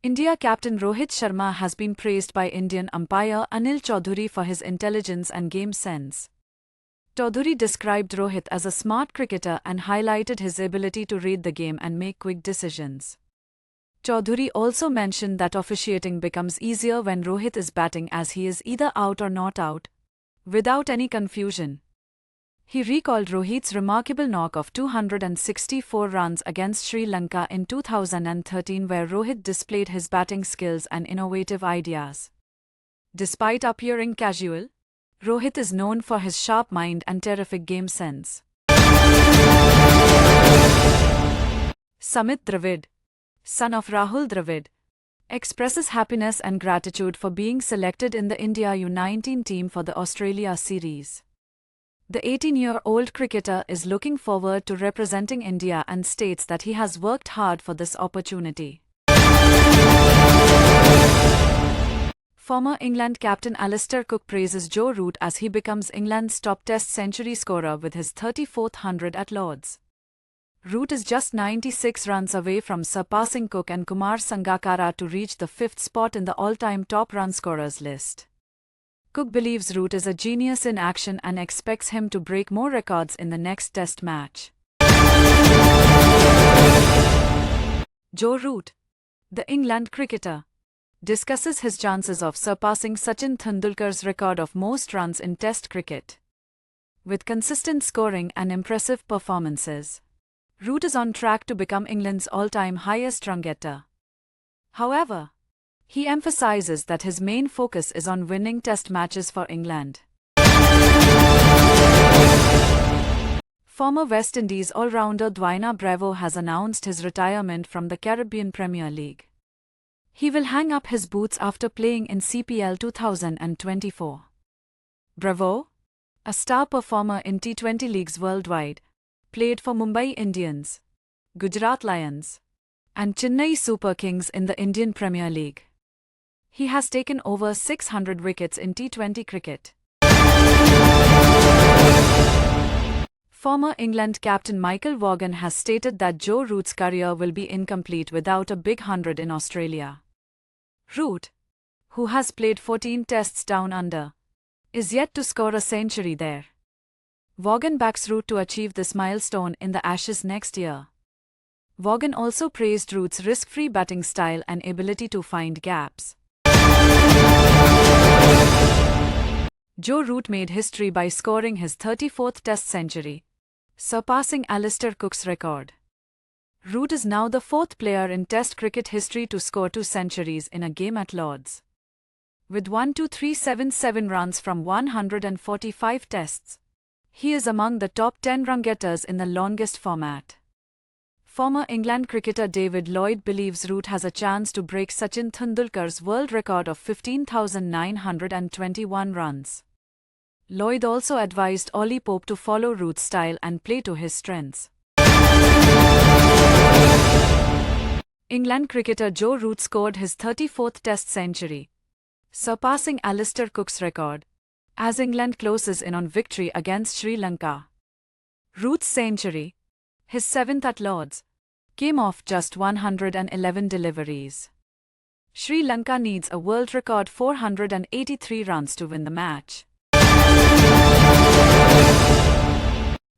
India captain Rohit Sharma has been praised by Indian umpire Anil Chaudhary for his intelligence and game sense. Chaudhary described Rohit as a smart cricketer and highlighted his ability to read the game and make quick decisions. Chaudhary also mentioned that officiating becomes easier when Rohit is batting, as he is either out or not out, without any confusion. He recalled Rohit's remarkable knock of 264 runs against Sri Lanka in 2013, where Rohit displayed his batting skills and innovative ideas. Despite appearing casual, Rohit is known for his sharp mind and terrific game sense. Samit Dravid, son of Rahul Dravid, expresses happiness and gratitude for being selected in the India U19 team for the Australia series. The 18-year-old cricketer is looking forward to representing India and states that he has worked hard for this opportunity. Former England captain Alastair Cook praises Joe Root as he becomes England's top Test century scorer with his 34th 100 at Lord's. Root is just 96 runs away from surpassing Cook and Kumar Sangakkara to reach the 5th spot in the all-time top run scorers list. Cook believes Root is a genius in action and expects him to break more records in the next Test match. Joe Root, the England cricketer, discusses his chances of surpassing Sachin Tendulkar's record of most runs in Test cricket. With consistent scoring and impressive performances, Root is on track to become England's all-time highest run getter. However, he emphasizes that his main focus is on winning Test matches for England. Former West Indies all-rounder Dwayne Bravo has announced his retirement from the Caribbean Premier League. He will hang up his boots after playing in CPL 2024. Bravo, a star performer in T20 leagues worldwide, played for Mumbai Indians, Gujarat Lions, and Chennai Super Kings in the Indian Premier League. He has taken over 600 wickets in T20 cricket. Former England captain Michael Vaughan has stated that Joe Root's career will be incomplete without a big 100 in Australia. Root, who has played 14 Tests down under, is yet to score a century there. Vaughan backs Root to achieve this milestone in the Ashes next year. Vaughan also praised Root's risk-free batting style and ability to find gaps. Joe Root made history by scoring his 34th Test century, surpassing Alastair Cook's record. Root is now the 4th player in Test cricket history to score 2 centuries in a game at Lord's. With 1,2,377 runs from 145 Tests, he is among the top 10 run getters in the longest format. Former England cricketer David Lloyd believes Root has a chance to break Sachin Tendulkar's world record of 15,921 runs. Lloyd also advised Ollie Pope to follow Root's style and play to his strengths. England cricketer Joe Root scored his 34th Test century, surpassing Alastair Cook's record, as England closes in on victory against Sri Lanka. Root's century, his 7th at Lord's, came off just 111 deliveries. Sri Lanka needs a world record 483 runs to win the match.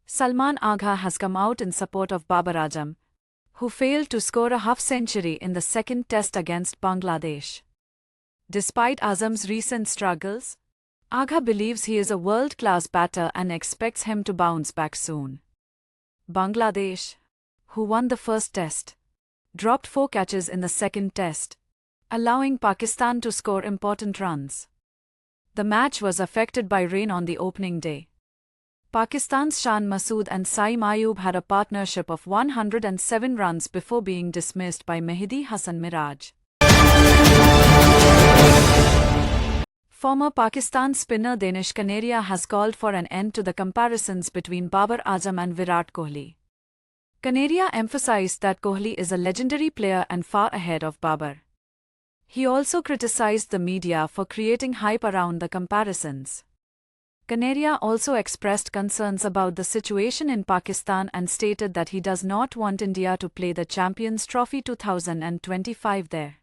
Salman Agha has come out in support of Babar Azam, who failed to score a half-century in the second Test against Bangladesh. Despite Azam's recent struggles, Agha believes he is a world-class batter and expects him to bounce back soon. Bangladesh, who won the first Test, dropped 4 catches in the second Test, allowing Pakistan to score important runs. The match was affected by rain on the opening day. Pakistan's Shan Masood and Saim Ayub had a partnership of 107 runs before being dismissed by Mehdi Hasan Miraj. Former Pakistan spinner Danish Kaneria has called for an end to the comparisons between Babar Azam and Virat Kohli. Kaneria emphasized that Kohli is a legendary player and far ahead of Babar. He also criticized the media for creating hype around the comparisons. Kaneria also expressed concerns about the situation in Pakistan and stated that he does not want India to play the Champions Trophy 2025 there.